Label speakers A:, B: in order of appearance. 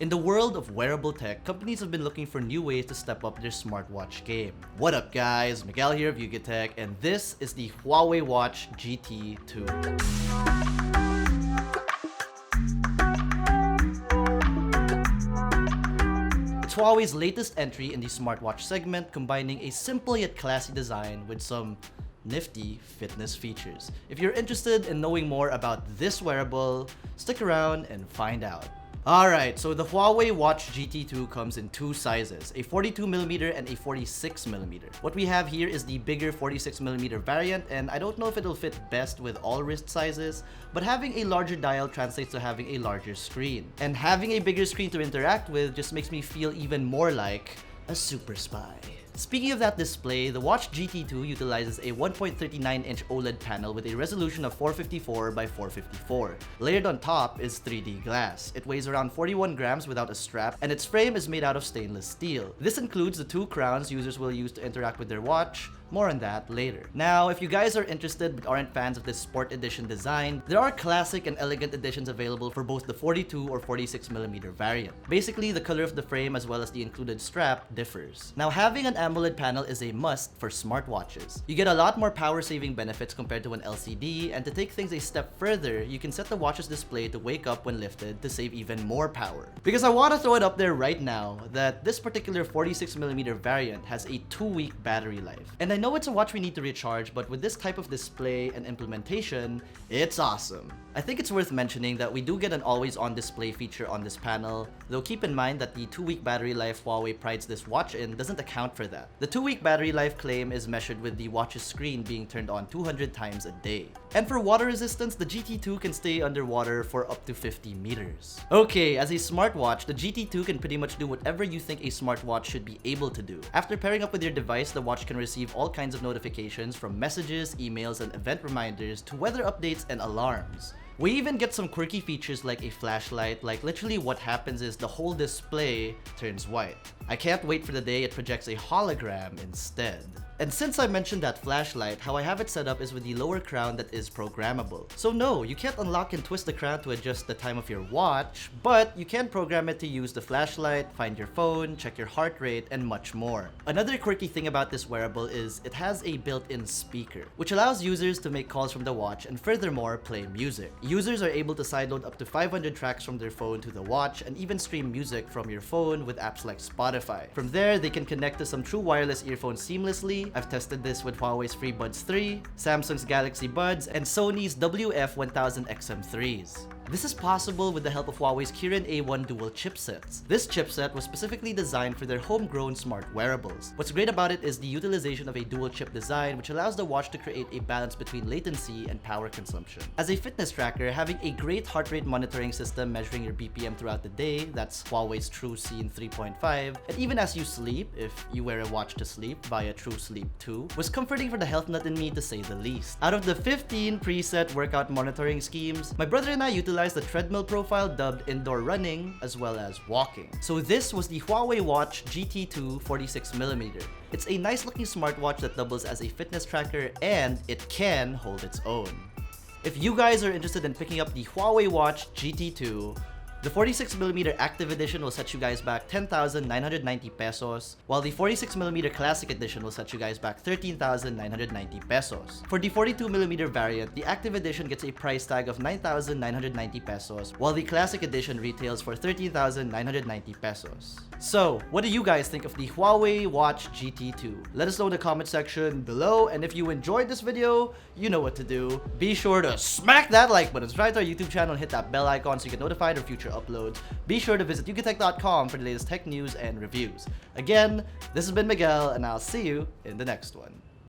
A: In the world of wearable tech, companies have been looking for new ways to step up their smartwatch game. What up guys, Miguel here of Tech, and this is the Huawei Watch GT2. It's Huawei's latest entry in the smartwatch segment, combining a simple yet classy design with some nifty fitness features. If you're interested in knowing more about this wearable, stick around and find out. Alright, so the Huawei Watch GT2 comes in two sizes, a 42mm and a 46mm. What we have here is the bigger 46mm variant, and I don't know if it'll fit best with all wrist sizes, but having a larger dial translates to having a larger screen. And having a bigger screen to interact with just makes me feel even more like a super spy. Speaking of that display, the Watch GT2 utilizes a 1.39-inch OLED panel with a resolution of 454 by 454. Layered on top is 3D glass. It weighs around 41 grams without a strap, and its frame is made out of stainless steel. This includes the two crowns users will use to interact with their watch. More on that later. Now, if you guys are interested but aren't fans of this Sport Edition design, there are classic and elegant editions available for both the 42 or 46mm variant. Basically, the color of the frame as well as the included strap differs. Now, having an AMOLED panel is a must for smartwatches. You get a lot more power-saving benefits compared to an LCD, and to take things a step further, you can set the watch's display to wake up when lifted to save even more power. Because I want to throw it up there right now that this particular 46mm variant has a 2-week battery life. And I know it's a watch we need to recharge, but with this type of display and implementation, it's awesome. I think it's worth mentioning that we do get an always-on display feature on this panel, though keep in mind that the 2-week battery life Huawei prides this watch in doesn't account for that. The 2-week battery life claim is measured with the watch's screen being turned on 200 times a day. And for water resistance, the GT2 can stay underwater for up to 50 meters. Okay, as a smartwatch, the GT2 can pretty much do whatever you think a smartwatch should be able to do. After pairing up with your device, the watch can receive all kinds of notifications from messages, emails, and event reminders to weather updates and alarms. We even get some quirky features like a flashlight. Like literally what happens is the whole display turns white. I can't wait for the day it projects a hologram instead. And since I mentioned that flashlight, how I have it set up is with the lower crown that is programmable. So no, you can't unlock and twist the crown to adjust the time of your watch, but you can program it to use the flashlight, find your phone, check your heart rate, and much more. Another quirky thing about this wearable is it has a built-in speaker, which allows users to make calls from the watch and furthermore play music. Users are able to sideload up to 500 tracks from their phone to the watch and even stream music from your phone with apps like Spotify. From there, they can connect to some true wireless earphones seamlessly. I've tested this with Huawei's FreeBuds 3, Samsung's Galaxy Buds, and Sony's WF-1000 XM3s. This is possible with the help of Huawei's Kirin A1 dual chipsets. This chipset was specifically designed for their homegrown smart wearables. What's great about it is the utilization of a dual chip design, which allows the watch to create a balance between latency and power consumption. As a fitness tracker, having a great heart rate monitoring system measuring your BPM throughout the day, that's Huawei's TrueScene 3.5, and even as you sleep, if you wear a watch to sleep via TrueSleep 2, was comforting for the health nut in me to say the least. Out of the 15 preset workout monitoring schemes, my brother and I utilized the treadmill profile dubbed indoor running as well as walking. So this was the Huawei Watch GT2 46mm. It's a nice looking smartwatch that doubles as a fitness tracker, and it can hold its own. If you guys are interested in picking up the Huawei Watch GT2, the 46mm Active Edition will set you guys back 10,990 pesos, while the 46mm Classic Edition will set you guys back 13,990 pesos. For the 42mm variant, the Active Edition gets a price tag of 9,990 pesos, while the Classic Edition retails for 13,990 pesos. So, what do you guys think of the Huawei Watch GT2? Let us know in the comment section below, and if you enjoyed this video, you know what to do. Be sure to smack that like button, subscribe to our YouTube channel, and hit that bell icon so you get notified of future uploads. Be sure to visit ukitech.com for the latest tech news and reviews. Again, this has been Miguel, and I'll see you in the next one.